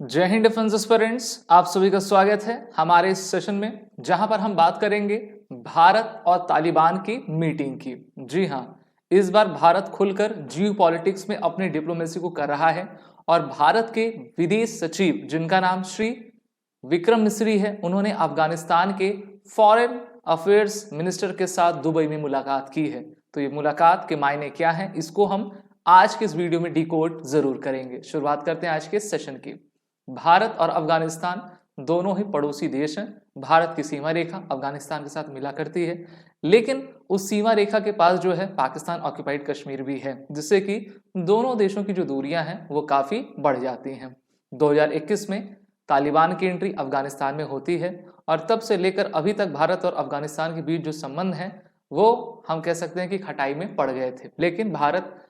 जय Hind defence aspirants, आप सभी का स्वागत है हमारे इस सेशन में जहां पर हम बात करेंगे भारत और तालिबान की मीटिंग की। जी हां, इस बार भारत खुलकर जियो पॉलिटिक्स में अपनी डिप्लोमेसी को कर रहा है और भारत के विदेश सचिव जिनका नाम श्री विक्रम मिस्री है, उन्होंने अफगानिस्तान के फॉरेन अफेयर्स मिनिस्टर के साथ दुबई में मुलाकात की है। तो ये मुलाकात के मायने क्या है, इसको हम आज के इस वीडियो में डिकोड जरूर करेंगे। शुरुआत करते हैं आज के सेशन की। भारत और अफगानिस्तान दोनों ही पड़ोसी देश हैं। भारत की सीमा रेखा अफगानिस्तान के साथ मिला करती है, लेकिन उस सीमा रेखा के पास जो है पाकिस्तान ऑक्यूपाइड कश्मीर भी है, जिससे कि दोनों देशों की जो दूरियां हैं वो काफी बढ़ जाती हैं। 2021 में तालिबान की एंट्री अफगानिस्तान में होती है और तब से लेकर अभी तक भारत और अफगानिस्तान के बीच जो संबंध है वो हम कह सकते हैं कि खटाई में पड़ गए थे। लेकिन भारत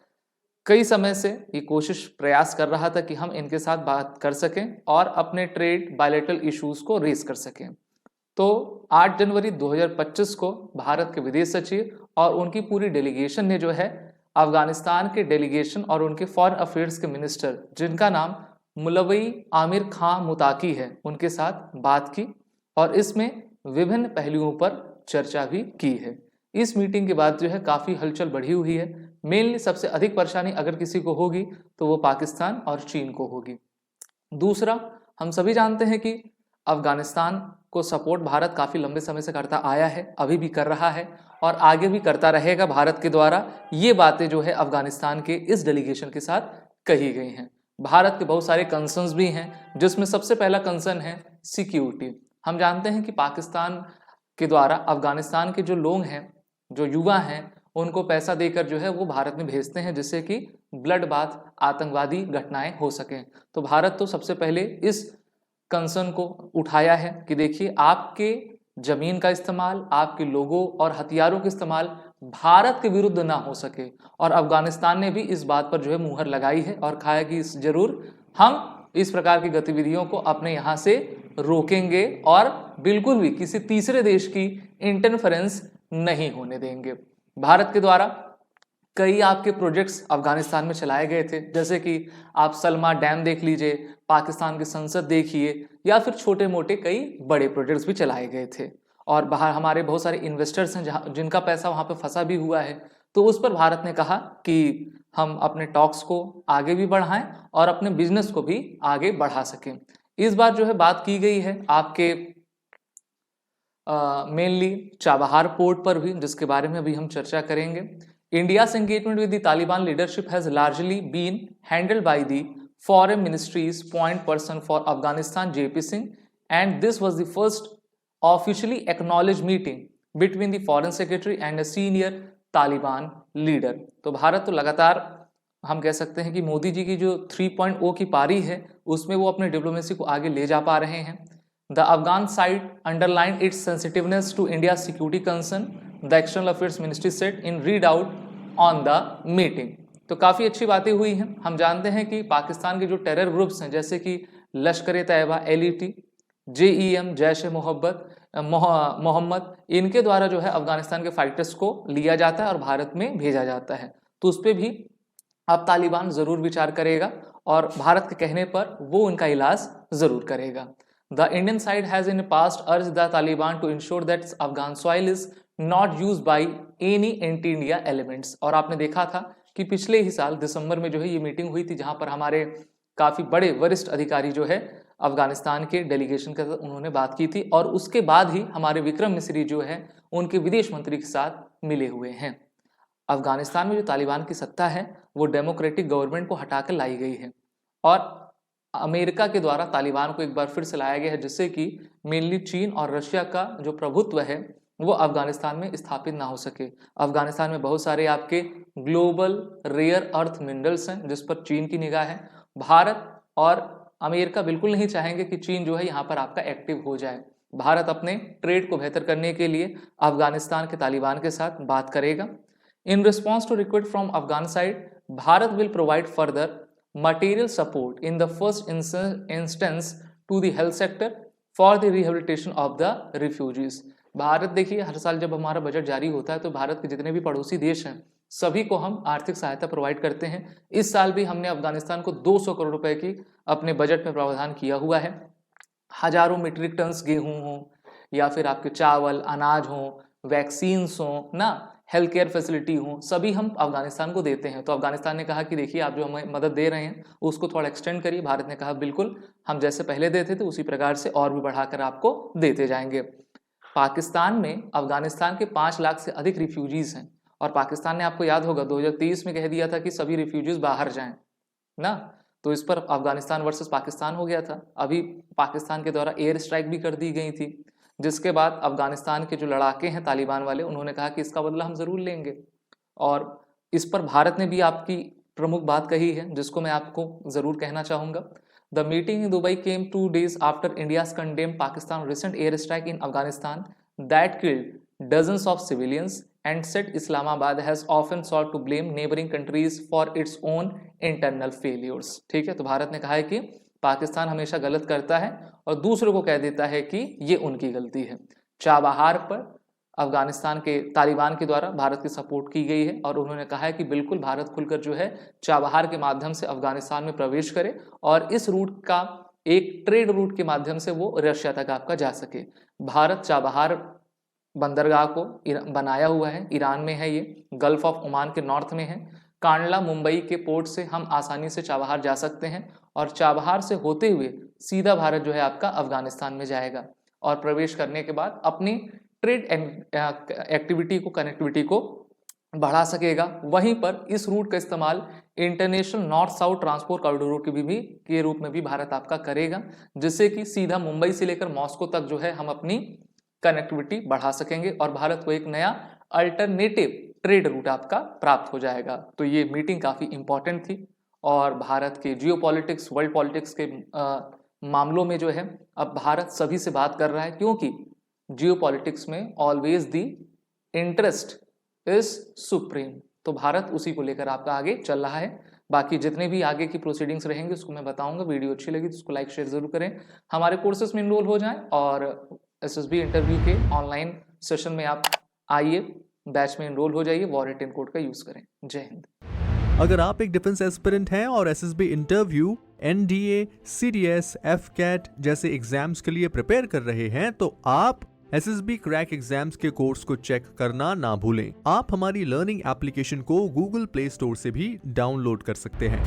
कई समय से ये कोशिश प्रयास कर रहा था कि हम इनके साथ बात कर सकें और अपने ट्रेड बायलैटरल इश्यूज को रेज कर सकें। तो 8 जनवरी 2025 को भारत के विदेश सचिव और उनकी पूरी डेलीगेशन ने जो है अफगानिस्तान के डेलीगेशन और उनके फॉरेन अफेयर्स के मिनिस्टर जिनका नाम मुलवई आमिर खां मुताकी है, उनके साथ बात की और इसमें विभिन्न पहलुओं पर चर्चा भी की है। इस मीटिंग के बाद जो है काफी हलचल बढ़ी हुई है। मेनली सबसे अधिक परेशानी अगर किसी को होगी तो वो पाकिस्तान और चीन को होगी। दूसरा, हम सभी जानते हैं कि अफगानिस्तान को सपोर्ट भारत काफी लंबे समय से करता आया है, अभी भी कर रहा है और आगे भी करता रहेगा भारत के द्वारा। ये बातें जो है अफगानिस्तान के इस डेलीगेशन के साथ कही गई हैं। भारत के बहुत सारे कंसर्न्स भी हैं, जिसमें सबसे पहला कंसर्न है सिक्योरिटी। हम जानते हैं कि पाकिस्तान के द्वारा अफगानिस्तान के जो लोग हैं, जो युवा हैं, उनको पैसा देकर जो है वो भारत में भेजते हैं, जिससे कि ब्लड बाथ आतंकवादी घटनाएं हो सकें। तो भारत तो सबसे पहले इस कंसर्न को उठाया है कि देखिए, आपके जमीन का इस्तेमाल, आपके लोगों और हथियारों का इस्तेमाल भारत के विरुद्ध ना हो सके। और अफगानिस्तान ने भी इस बात पर जो है मुहर लगाई है और कहा है कि जरूर हम इस प्रकार की गतिविधियों को अपने यहाँ से रोकेंगे और बिल्कुल भी किसी तीसरे देश की इंटरफेरेंस नहीं होने देंगे। भारत के द्वारा कई आपके प्रोजेक्ट्स अफगानिस्तान में चलाए गए थे, जैसे कि आप सलमा डैम देख लीजिए, पाकिस्तान की संसद देखिए, या फिर छोटे मोटे कई बड़े प्रोजेक्ट्स भी चलाए गए थे। और बाहर हमारे बहुत सारे इन्वेस्टर्स हैं जिनका पैसा वहां पे फंसा भी हुआ है। तो उस पर भारत ने कहा कि हम अपने टॉक्स को आगे भी बढ़ाएं और अपने बिजनेस को भी आगे बढ़ा सकें। इस बार जो है बात की गई है आपके मेनली चाबहार पोर्ट पर भी, जिसके बारे में अभी हम चर्चा करेंगे। India's engagement with the Taliban leadership has largely been handled by the Foreign Ministry's point person for Afghanistan, JP Singh, and this was the first officially acknowledged meeting between the Foreign Secretary and a senior Taliban leader। तो भारत तो लगातार हम कह सकते हैं कि मोदी जी की जो 3.0 की पारी है उसमें वो अपने डिप्लोमेसी को आगे ले जा पा रहे हैं। The Afghan side underlined its sensitiveness to India's security concern, the External Affairs Ministry said in readout on the meeting। तो काफ़ी अच्छी बातें हुई हैं। हम जानते हैं कि पाकिस्तान के जो टेरर ग्रुप्स हैं, जैसे कि लश्कर ए तैयबा, LET, JEM, जैश ए मोहम्मद, इनके द्वारा जो है अफगानिस्तान के फाइटर्स को लिया जाता है और भारत में भेजा जाता है। तो उस पर भी अब तालिबान ज़रूर विचार करेगा और भारत के कहने पर वो उनका इलाज ज़रूर करेगा। The Indian side has in the past urged the Taliban to ensure that Afghan soil is not used by any anti-India elements। और आपने देखा था कि पिछले ही साल दिसंबर में जो है ये मीटिंग हुई थी, जहां पर हमारे काफ़ी बड़े वरिष्ठ अधिकारी जो है अफगानिस्तान के डेलीगेशन के साथ उन्होंने बात की थी और उसके बाद ही हमारे विक्रम मिस्री जो है उनके विदेश मंत्री के साथ मिले हुए हैं। अफगानिस्तान में जो तालिबान की सत्ता है वो डेमोक्रेटिक गवर्नमेंट को हटाकर लाई गई है और अमेरिका के द्वारा तालिबान को एक बार फिर से लाया गया है, जिससे कि मेनली चीन और रशिया का जो प्रभुत्व है वो अफगानिस्तान में स्थापित ना हो सके। अफगानिस्तान में बहुत सारे आपके ग्लोबल रेयर अर्थ मिनरल्स हैं जिस पर चीन की निगाह है। भारत और अमेरिका बिल्कुल नहीं चाहेंगे कि चीन जो है यहाँ पर आपका एक्टिव हो जाए। भारत अपने ट्रेड को बेहतर करने के लिए अफगानिस्तान के तालिबान के साथ बात करेगा। In response to request from Afghan side, Bharat will provide further material support in the first instance to the health sector for the rehabilitation of the refugees। Bharat देखिए, हर साल जब हमारा बजट जारी होता है तो भारत के जितने भी पड़ोसी देश हैं सभी को हम आर्थिक सहायता प्रोवाइड करते हैं। इस साल भी हमने अफगानिस्तान को 200 करोड़ रुपए की अपने बजट में प्रावधान किया हुआ है। हजारों मीट्रिक टन्स गेहूं हो या फिर आपके चावल अनाज हो, वैक्सीन्स हो ना, हेल्थ केयर फैसिलिटी हो, सभी हम अफगानिस्तान को देते हैं। तो अफगानिस्तान ने कहा कि देखिए आप जो हमें मदद दे रहे हैं उसको थोड़ा एक्सटेंड करिए। भारत ने कहा बिल्कुल, हम जैसे पहले देते थे उसी प्रकार से और भी बढ़ाकर आपको देते जाएंगे। पाकिस्तान में अफगानिस्तान के 5 लाख से अधिक रिफ्यूजीज हैं और पाकिस्तान ने, आपको याद होगा 2023 में कह दिया था कि सभी रिफ्यूजीज बाहर जाएं ना, तो इस पर अफगानिस्तान वर्सेस पाकिस्तान हो गया था। अभी पाकिस्तान के द्वारा एयर स्ट्राइक भी कर दी गई थी, जिसके बाद अफगानिस्तान के जो लड़ाके हैं तालिबान वाले, उन्होंने कहा कि इसका बदला हम जरूर लेंगे। और इस पर भारत ने भी आपकी प्रमुख बात कही है, जिसको मैं आपको जरूर कहना चाहूंगा। The meeting in Dubai came 2 days after India's condemn Pakistan recent air strike in Afghanistan that killed dozens of civilians and said Islamabad has often sought to blame neighboring countries for its own internal failures। ठीक है, तो भारत ने कहा है कि पाकिस्तान हमेशा गलत करता है और दूसरों को कह देता है कि ये उनकी गलती है। चाबहार पर अफगानिस्तान के तालिबान के द्वारा भारत की सपोर्ट की गई है और उन्होंने कहा है कि बिल्कुल भारत खुलकर जो है चाबहार के माध्यम से अफगानिस्तान में प्रवेश करे और इस रूट का एक ट्रेड रूट के माध्यम से वो रशिया तक आपका जा सके। भारत चाबहार बंदरगाह को बनाया हुआ है, ईरान में है, ये गल्फ ऑफ ओमान के नॉर्थ में है। कांडला मुंबई के पोर्ट से हम आसानी से चाबहार जा सकते हैं और चाबहार से होते हुए सीधा भारत जो है आपका अफगानिस्तान में जाएगा और प्रवेश करने के बाद अपनी ट्रेड एक्टिविटी को, कनेक्टिविटी को बढ़ा सकेगा। वहीं पर इस रूट का इस्तेमाल international north south transport corridor के रूप में भी भारत आपका करेगा, जिससे कि सीधा मुंबई से लेकर मॉस्को तक जो है हम अपनी कनेक्टिविटी बढ़ा सकेंगे और भारत को एक नया अल्टरनेटिव ट्रेड रूट आपका प्राप्त हो जाएगा। तो ये मीटिंग काफी इंपॉर्टेंट थी और भारत के जियोपॉलिटिक्स, वर्ल्ड पॉलिटिक्स के मामलों में जो है अब भारत सभी से बात कर रहा है, क्योंकि जियोपॉलिटिक्स में always the interest is supreme. तो भारत उसी को लेकर आपका आगे चल रहा है। बाकी जितने भी आगे की प्रोसीडिंग्स रहेंगे उसको मैं बताऊंगा। वीडियो अच्छी लगी तो उसको लाइक शेयर जरूर करें, हमारे कोर्सेज में इनरोल हो जाएं और एसएसबी इंटरव्यू के ऑनलाइन सेशन में आप आइए, बैच में इनरोल हो जाइए, वॉरेंट कोड का यूज करें। जय हिंद। अगर आप एक डिफेंस एस्पिरेंट हैं और SSB interview, NDA, CDS, AFCAT जैसे एग्जाम्स के लिए प्रिपेयर कर रहे हैं तो आप एसएसबी क्रैक एग्जाम्स के कोर्स को चेक करना ना भूलें। आप हमारी लर्निंग एप्लीकेशन को गूगल प्ले स्टोर से भी डाउनलोड कर सकते हैं।